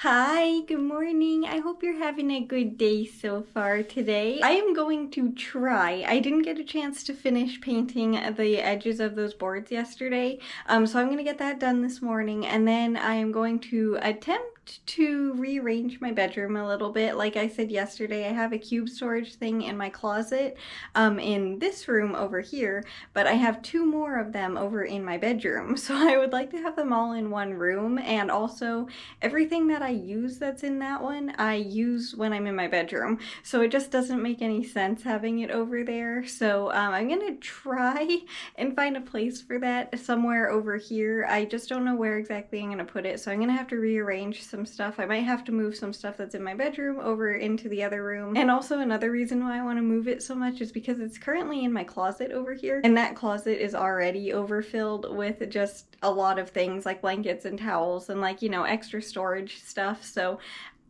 Hi, good morning. I hope you're having a good day so far today. I am going to try. I didn't get a chance to finish painting the edges of those boards yesterday, so I'm gonna get that done this morning, and then I am going to attempt to rearrange my bedroom a little bit. Like I said yesterday, I have a cube storage thing in my closet in this room over here, but I have two more of them over in my bedroom, so I would like to have them all in one room. And also everything that I use that's in that one, I use when I'm in my bedroom. So it just doesn't make any sense having it over there. So I'm gonna try and find a place for that somewhere over here. I just don't know where exactly I'm gonna put it. So I'm gonna have to rearrange some stuff. I might have to move some stuff that's in my bedroom over into the other room. And also another reason why I want to move it so much is because it's currently in my closet over here. And that closet is already overfilled with just a lot of things like blankets and towels and like, extra storage stuff. So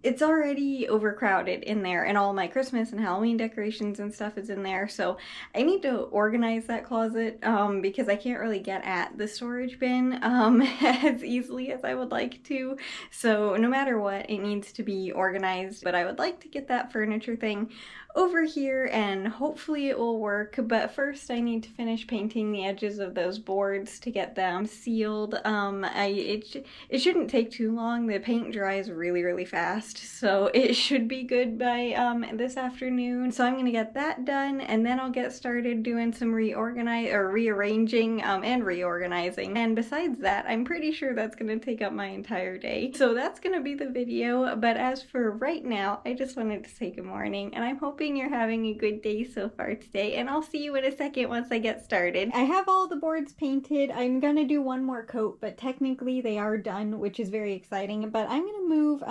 it's already overcrowded in there, and all my Christmas and Halloween decorations and stuff is in there. So I need to organize that closet because I can't really get at the storage bin as easily as I would like to. So no matter what, it needs to be organized, but I would like to get that furniture thing over here and hopefully it will work. But first I need to finish painting the edges of those boards to get them sealed. It shouldn't take too long. The paint dries really fast, so it should be good by this afternoon. So I'm gonna get that done, and then I'll get started doing some rearranging and reorganizing. And besides that, I'm pretty sure that's gonna take up my entire day. So that's gonna be the video. But as for right now, I just wanted to say good morning, and I'm hoping you're having a good day so far today, and I'll see you in a second once I get started. I have all the boards painted. I'm gonna do one more coat, but technically they are done, which is very exciting. But I'm gonna move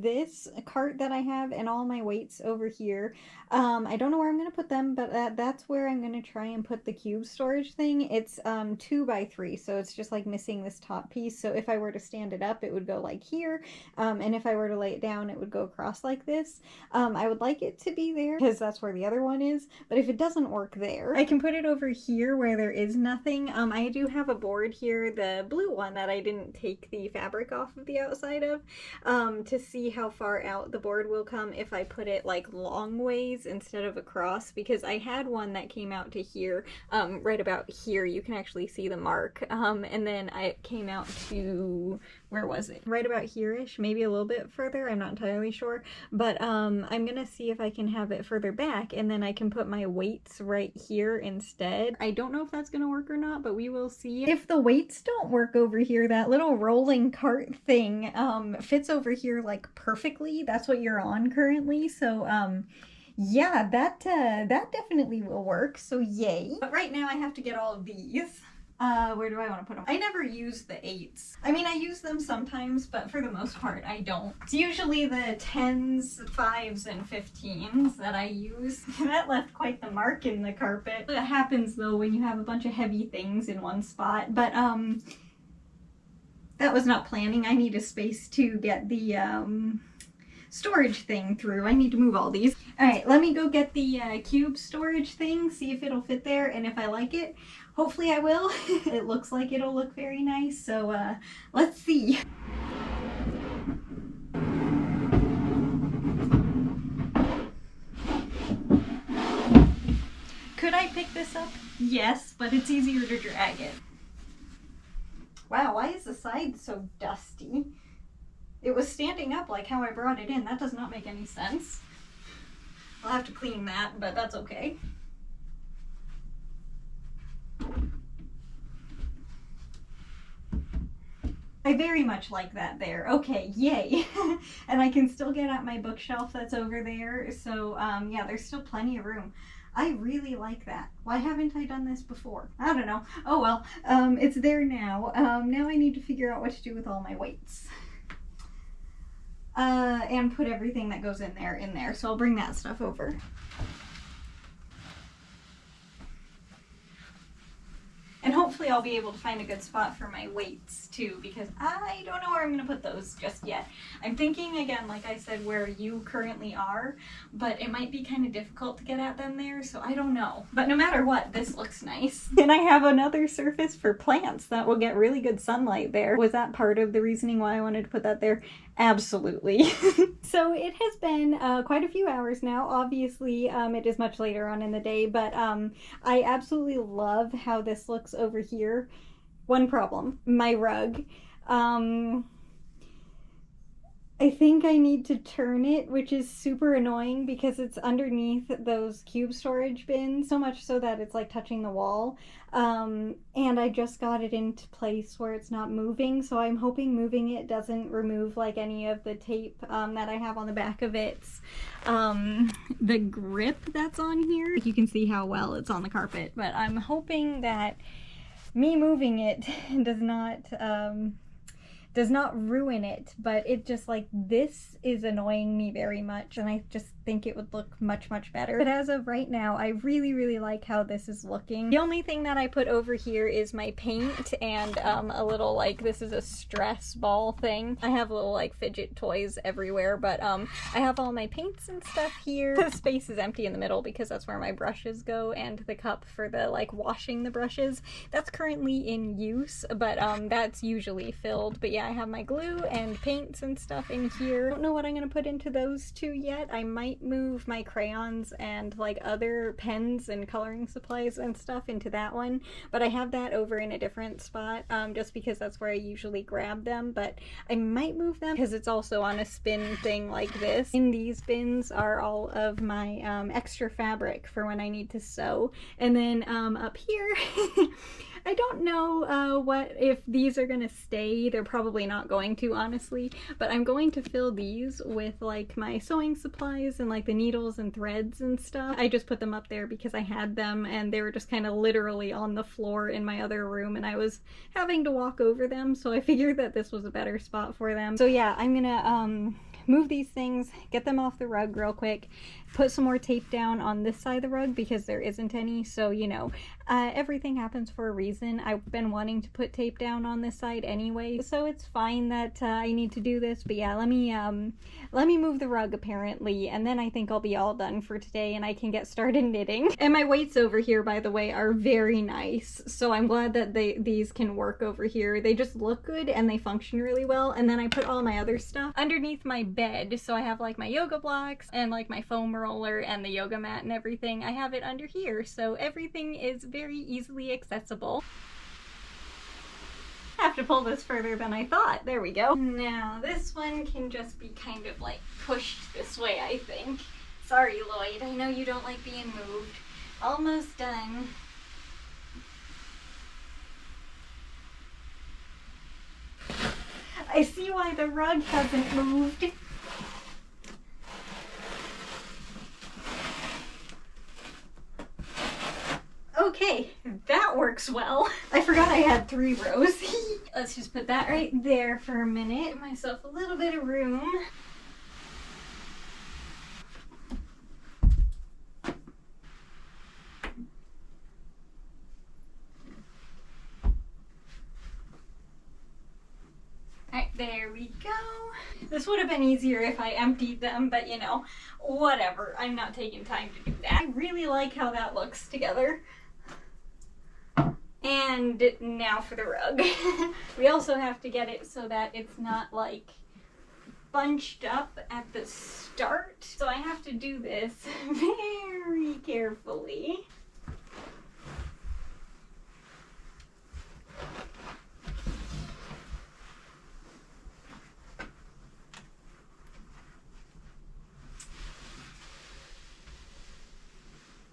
this cart that I have and all my weights over here. I don't know where I'm gonna put them, but that's where I'm gonna try and put the cube storage thing. It's 2 by 3, so it's just like missing this top piece. So if I were to stand it up, it would go like here, and if I were to lay it down, it would go across like this. I would like it to be there because that's where the other one is, but if it doesn't work there, I can put it over here where there is nothing. I do have a board here, the blue one that I didn't take the fabric off of the outside of, to see how far out the board will come if I put it like long ways instead of across, because I had one that came out to here, right about here. You can actually see the mark, and then I came out to, where was it? Right about here-ish, maybe a little bit further, I'm not entirely sure, but I'm gonna see if I can have it further back, and then I can put my weights right here instead. I don't know if that's gonna work or not, but we will see. If the weights don't work over here, that little rolling cart thing fits over here like perfectly. That's what you're on currently, so yeah, that definitely will work, so yay. But right now I have to get all of these. Where do I want to put them? I never use the 8s. I mean, I use them sometimes, but for the most part, I don't. It's usually the 10s, 5s, and 15s that I use. That left quite the mark in the carpet. It happens, though, when you have a bunch of heavy things in one spot. But, that was not planning. I need a space to get the, storage thing through. I need to move all these. All right, let me go get the cube storage thing, see if it'll fit there, and if I like it, hopefully I will. It looks like it'll look very nice, so let's see. Could I pick this up? Yes, but it's easier to drag it. Wow, why is the side so dusty? It was standing up like how I brought it in. That does not make any sense. I'll have to clean that, but that's okay. I very much like that there. Okay, yay. And I can still get at my bookshelf that's over there. So yeah, there's still plenty of room. I really like that. Why haven't I done this before? I don't know. Oh well, it's there now. Now I need to figure out what to do with all my weights. And put everything that goes in there. So I'll bring that stuff over. And hopefully hopefully I'll be able to find a good spot for my weights too, because I don't know where I'm gonna put those just yet. I'm thinking again, like I said, where you currently are, but it might be kind of difficult to get at them there, so I don't know. But no matter what, this looks nice. And I have another surface for plants that will get really good sunlight there. Was that part of the reasoning why I wanted to put that there? Absolutely. So it has been quite a few hours now. Obviously, it is much later on in the day, but I absolutely love how this looks over here. One problem, my rug. I think I need to turn it, which is super annoying because it's underneath those cube storage bins, so much so that it's like touching the wall. And I just got it into place where it's not moving, so I'm hoping moving it doesn't remove like any of the tape that I have on the back of it. The grip that's on here, you can see how well it's on the carpet, but I'm hoping that me moving it does not ruin it, but it just like, this is annoying me very much, and I just think it would look much better. But as of right now, I really like how this is looking. The only thing that I put over here is my paint and a little, like, this is a stress ball thing. I have little like fidget toys everywhere, but I have all my paints and stuff here. The space is empty in the middle because that's where my brushes go, and the cup for the like washing the brushes, that's currently in use, but that's usually filled. But yeah, I have my glue and paints and stuff in here. I don't know what I'm gonna put into those two yet. I might move my crayons and like other pens and coloring supplies and stuff into that one, but I have that over in a different spot just because that's where I usually grab them. But I might move them because it's also on a spin thing like this. In these bins are all of my extra fabric for when I need to sew, and then up here I don't know what if these are gonna stay. They're probably not going to, honestly, but I'm going to fill these with like my sewing supplies and like the needles and threads and stuff. I just put them up there because I had them and they were just kind of literally on the floor in my other room and I was having to walk over them, so I figured that this was a better spot for them. So yeah, I'm gonna move these things, get them off the rug real quick, put some more tape down on this side of the rug because there isn't any, so you know, everything happens for a reason. I've been wanting to put tape down on this side anyway, so it's fine that I need to do this. But yeah, let me move the rug apparently, and then I think I'll be all done for today and I can get started knitting. And my weights over here, by the way, are very nice, so I'm glad that these can work over here. They just look good and they function really well. And then I put all my other stuff underneath my bed, so I have like my yoga blocks and like my foam roller and the yoga mat and everything. I have it under here, so everything is very easily accessible. I have to pull this further than I thought. There we go. Now this one can just be kind of like pushed this way, I think. Sorry, Lloyd, I know you don't like being moved. Almost done. I see why the rug hasn't moved. Okay, that works well. I forgot I had 3 rows. Let's just put that right there for a minute. Give myself a little bit of room. Alright, there we go. This would have been easier if I emptied them, but you know, whatever. I'm not taking time to do that. I really like how that looks together. And now for the rug. We also have to get it so that it's not like bunched up at the start. So I have to do this very carefully.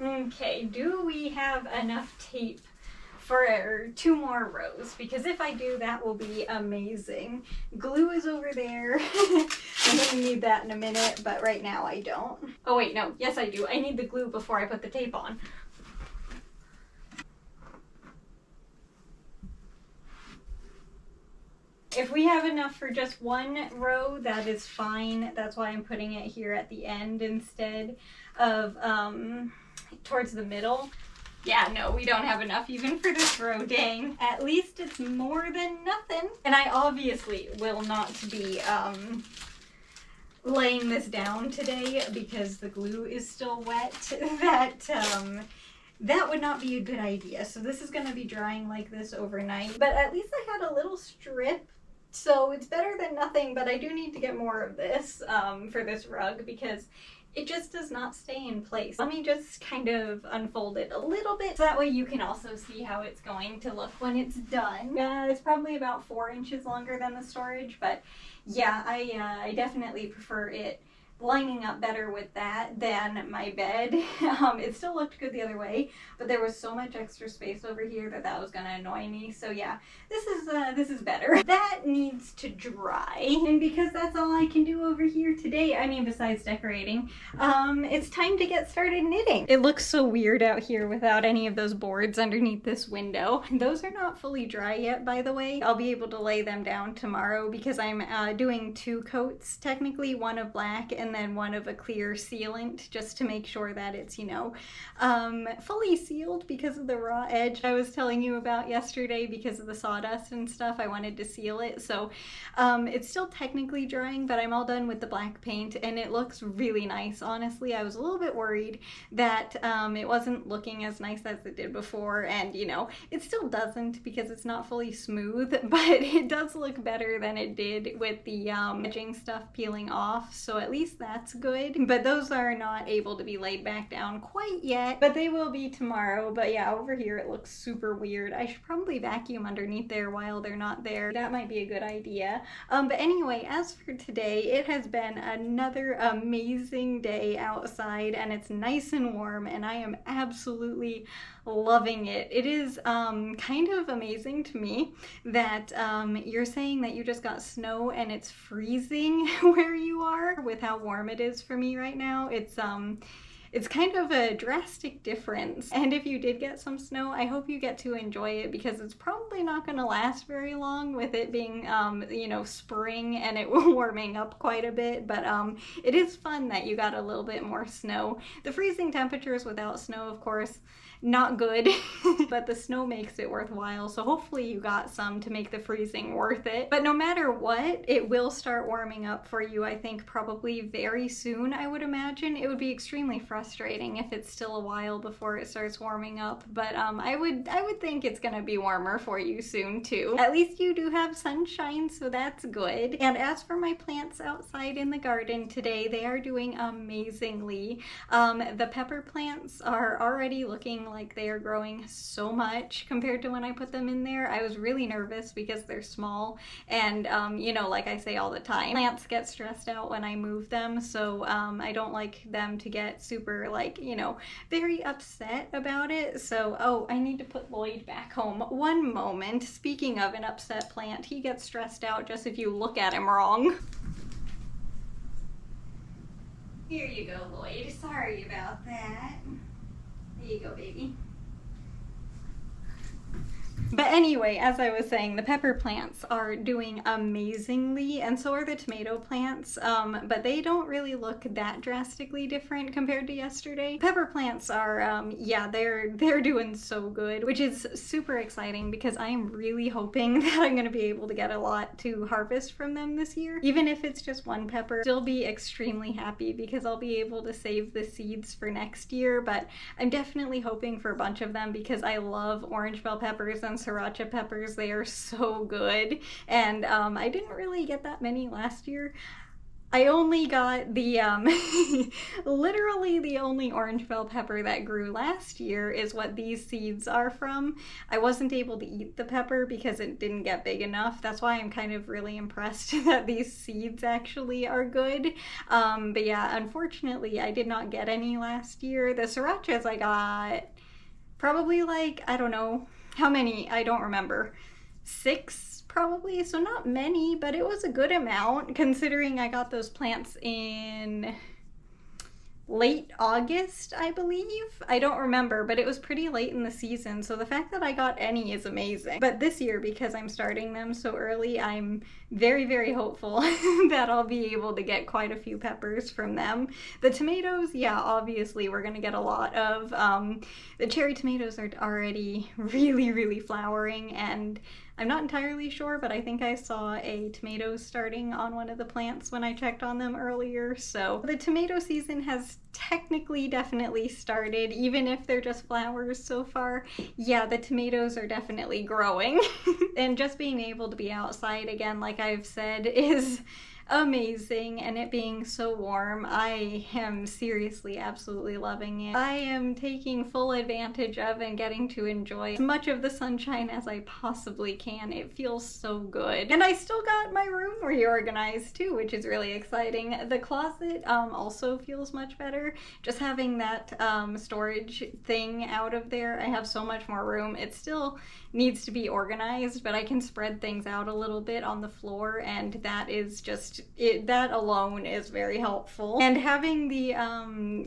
Okay, do we have enough tape for 2 more rows? Because if I do, that will be amazing. Glue is over there. I'm gonna need that in a minute, but right now I don't. Oh wait, no, yes I do. I need the glue before I put the tape on. If we have enough for just 1 row, that is fine. That's why I'm putting it here at the end instead of towards the middle. Yeah, no, we don't have enough even for this row, dang. At least it's more than nothing. And I obviously will not be laying this down today because the glue is still wet. That would not be a good idea. So this is gonna be drying like this overnight. But at least I had a little strip, so it's better than nothing, but I do need to get more of this for this rug because it just does not stay in place. Let me just kind of unfold it a little bit so that way you can also see how it's going to look when it's done. It's probably about 4 inches longer than the storage, but yeah, I definitely prefer it lining up better with that than my bed. It still looked good the other way, but there was so much extra space over here that was gonna annoy me. So yeah, this is better. That needs to dry, and because that's all I can do over here today, I mean besides decorating, it's time to get started knitting. It looks so weird out here without any of those boards underneath this window. Those are not fully dry yet, by the way. I'll be able to lay them down tomorrow because I'm doing 2 coats, technically, one of black and then one of a clear sealant, just to make sure that it's, you know, fully sealed because of the raw edge I was telling you about yesterday. Because of the sawdust and stuff, I wanted to seal it. So it's still technically drying, but I'm all done with the black paint and it looks really nice. Honestly, I was a little bit worried that it wasn't looking as nice as it did before, and you know, it still doesn't because it's not fully smooth, but it does look better than it did with the edging stuff peeling off, so at least that's good. But those are not able to be laid back down quite yet, but they will be tomorrow. But yeah, over here it looks super weird. I should probably vacuum underneath there while they're not there. That might be a good idea. But anyway, as for today, it has been another amazing day outside and it's nice and warm and I am absolutely loving it. It is kind of amazing to me that you're saying that you just got snow and it's freezing where you are with how warm it is for me right now. It's kind of a drastic difference. And if you did get some snow, I hope you get to enjoy it because it's probably not going to last very long with it being, you know, spring and it warming up quite a bit. But it is fun that you got a little bit more snow. The freezing temperatures without snow, of course, not good, but the snow makes it worthwhile. So hopefully you got some to make the freezing worth it. But no matter what, it will start warming up for you, I think, probably very soon, I would imagine. It would be extremely frustrating if it's still a while before it starts warming up, but I would think it's gonna be warmer for you soon too. At least you do have sunshine, so that's good. And as for my plants outside in the garden today, they are doing amazingly. The pepper plants are already looking like they are growing so much compared to when I put them in there. I was really nervous because they're small and you know, like I say all the time, plants get stressed out when I move them, so I don't like them to get super, like, you know, very upset about it. So, oh, I need to put Lloyd back home. One moment. Speaking of an upset plant, he gets stressed out just if you look at him wrong. Here you go, Lloyd. Sorry about that. There you go, baby. But anyway, as I was saying, the pepper plants are doing amazingly, and so are the tomato plants, but they don't really look that drastically different compared to yesterday. Pepper plants are, yeah, they're doing so good, which is super exciting because I am really hoping that I'm going to be able to get a lot to harvest from them this year. Even if it's just one pepper, still be extremely happy because I'll be able to save the seeds for next year, but I'm definitely hoping for a bunch of them because I love orange bell peppers and sriracha peppers. They are so good, and I didn't really get that many last year. I only got the, literally the only orange bell pepper that grew last year is what these seeds are from. I wasn't able to eat the pepper because it didn't get big enough. That's why I'm kind of really impressed that these seeds actually are good. But yeah, unfortunately, I did not get any last year. The srirachas I got probably like, I don't know, how many? I don't remember. 6 probably, so not many, but it was a good amount considering I got those plants in late August, I believe. I don't remember, but it was pretty late in the season, so the fact that I got any is amazing. But this year, because I'm starting them so early, I'm very, very hopeful that I'll be able to get quite a few peppers from them. The tomatoes, yeah, obviously we're gonna get a lot of. The cherry tomatoes are already really, really flowering, and I'm not entirely sure, but I think I saw a tomato starting on one of the plants when I checked on them earlier. So the tomato season has technically definitely started, even if they're just flowers so far. Yeah, the tomatoes are definitely growing. And just being able to be outside again, like I've said, is amazing, and it being so warm, I am seriously absolutely loving it. I am taking full advantage of and getting to enjoy as much of the sunshine as I possibly can. It feels so good. And I still got my room reorganized too, which is really exciting. The closet also feels much better. Just having that storage thing out of there, I have so much more room. It still needs to be organized, but I can spread things out a little bit on the floor, and that is just that alone is very helpful. And having the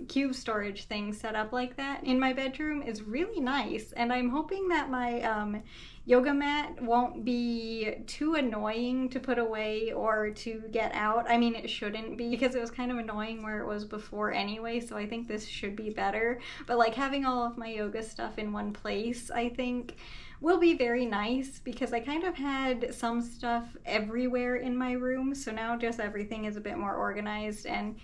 cube storage thing set up like that in my bedroom is really nice, and I'm hoping that my yoga mat won't be too annoying to put away or to get out. I mean, it shouldn't be, because it was kind of annoying where it was before anyway, so I think this should be better. But like having all of my yoga stuff in one place, I think will be very nice, because I kind of had some stuff everywhere in my room, so now just everything is a bit more organized, and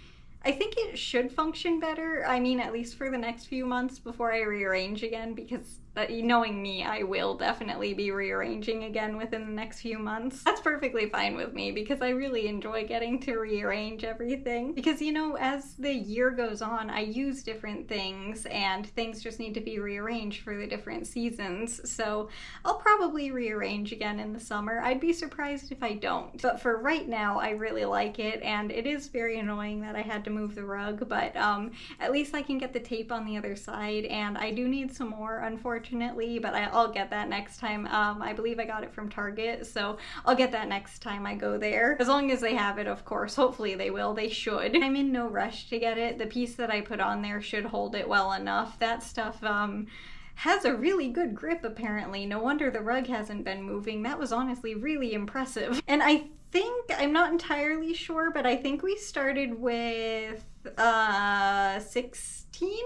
I think it should function better. I mean, at least for the next few months before I rearrange again, because knowing me, I will definitely be rearranging again within the next few months. That's perfectly fine with me, because I really enjoy getting to rearrange everything. Because, you know, as the year goes on, I use different things, and things just need to be rearranged for the different seasons. So I'll probably rearrange again in the summer. I'd be surprised if I don't. But for right now, I really like it, and it is very annoying that I had to move the rug, but at least I can get the tape on the other side, and I do need some more, unfortunately, but I'll get that next time. I believe I got it from Target, so I'll get that next time I go there. As long as they have it, of course. Hopefully they will. They should. I'm in no rush to get it. The piece that I put on there should hold it well enough. That stuff has a really good grip, apparently. No wonder the rug hasn't been moving. That was honestly really impressive. And I think, I'm not entirely sure, but I think we started with 16?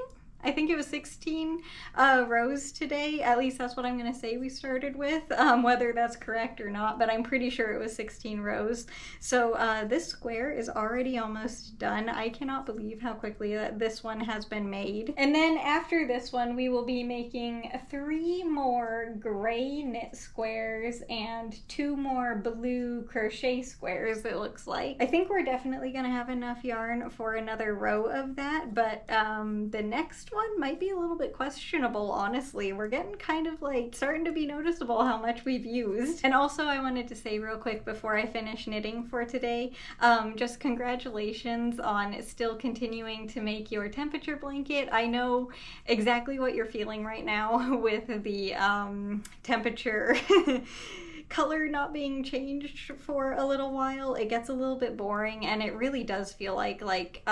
I think it was 16 rows today. At least that's what I'm gonna say we started with, whether that's correct or not, but I'm pretty sure it was 16 rows. So this square is already almost done. I cannot believe how quickly this one has been made. And then after this one, we will be making 3 more gray knit squares and 2 more blue crochet squares, it looks like. I think we're definitely gonna have enough yarn for another row of that, but the next one might be a little bit questionable, honestly. We're getting kind of like starting to be noticeable how much we've used. And also I wanted to say real quick before I finish knitting for today, just congratulations on still continuing to make your temperature blanket. I know exactly what you're feeling right now with the temperature color not being changed for a little while. It gets a little bit boring, and it really does feel like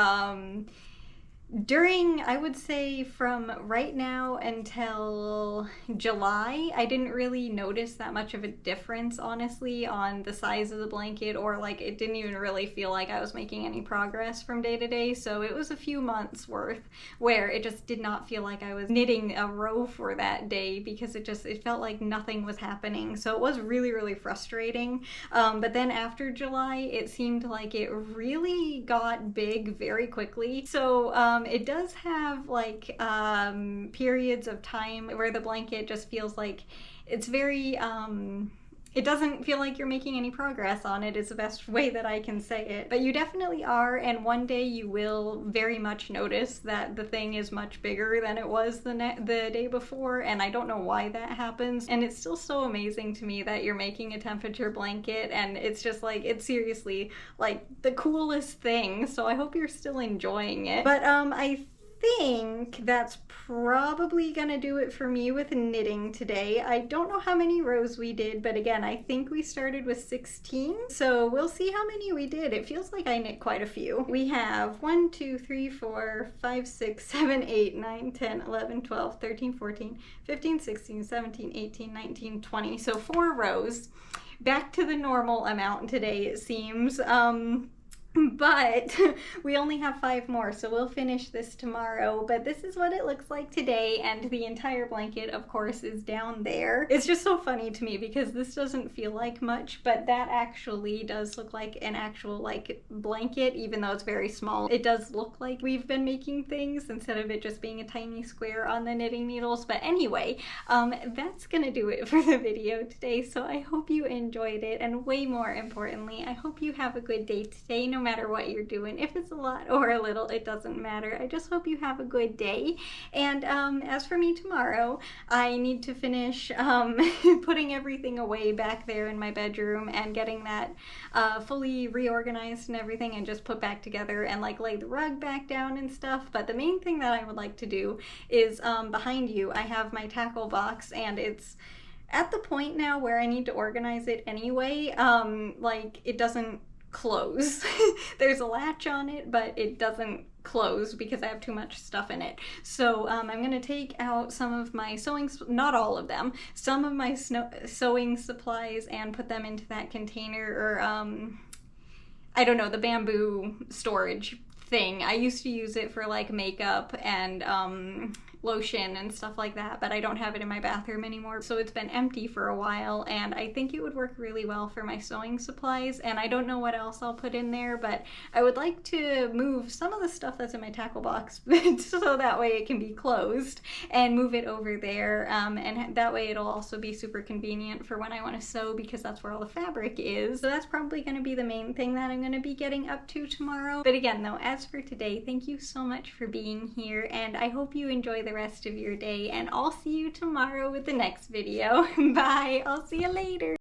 during, I would say from right now until July, I didn't really notice that much of a difference, honestly, on the size of the blanket, or like it didn't even really feel like I was making any progress from day to day. So it was a few months worth where it just did not feel like I was knitting a row for that day, because it felt like nothing was happening. So it was really, really frustrating. But then after July, it seemed like it really got big very quickly. So it does have like periods of time where the blanket just feels like it's very it doesn't feel like you're making any progress on it, is the best way that I can say it. But you definitely are, and one day you will very much notice that the thing is much bigger than it was the day before, and I don't know why that happens. And it's still so amazing to me that you're making a temperature blanket, and it's just like, it's seriously like the coolest thing. So I hope you're still enjoying it. But I think that's probably gonna do it for me with knitting today. I don't know how many rows we did, but again, I think we started with 16, so we'll see how many we did. It feels like I knit quite a few. We have 1, 2, 3, 4, 5, 6, 7, 8, 9, 10, 11, 12, 13, 14, 15, 16, 17, 18, 19, 20, so 4 rows. Back to the normal amount today, it seems. But we only have 5 more, so we'll finish this tomorrow. But this is what it looks like today, and the entire blanket, of course, is down there. It's just so funny to me because this doesn't feel like much, but that actually does look like an actual like blanket, even though it's very small. It does look like we've been making things instead of it just being a tiny square on the knitting needles. But anyway, that's gonna do it for the video today. So I hope you enjoyed it, and way more importantly, I hope you have a good day today, no matter what you're doing. If it's a lot or a little, it doesn't matter. I just hope you have a good day. And as for me tomorrow, I need to finish putting everything away back there in my bedroom and getting that fully reorganized and everything, and just put back together and like lay the rug back down and stuff. But the main thing that I would like to do is behind you, I have my tackle box, and it's at the point now where I need to organize it anyway. Like, it doesn't close. There's a latch on it, but it doesn't close because I have too much stuff in it. So I'm gonna take out some of my sewing, not all of them, some of my sewing supplies, and put them into that container, or I don't know, the bamboo storage thing. I used to use it for like makeup and lotion and stuff like that, but I don't have it in my bathroom anymore, so it's been empty for a while, and I think it would work really well for my sewing supplies. And I don't know what else I'll put in there, but I would like to move some of the stuff that's in my tackle box so that way it can be closed, and move it over there, and that way it'll also be super convenient for when I want to sew, because that's where all the fabric is. So that's probably going to be the main thing that I'm going to be getting up to tomorrow. But again though, as for today, thank you so much for being here, and I hope you enjoy the rest of your day, and I'll see you tomorrow with the next video. Bye! I'll see you later!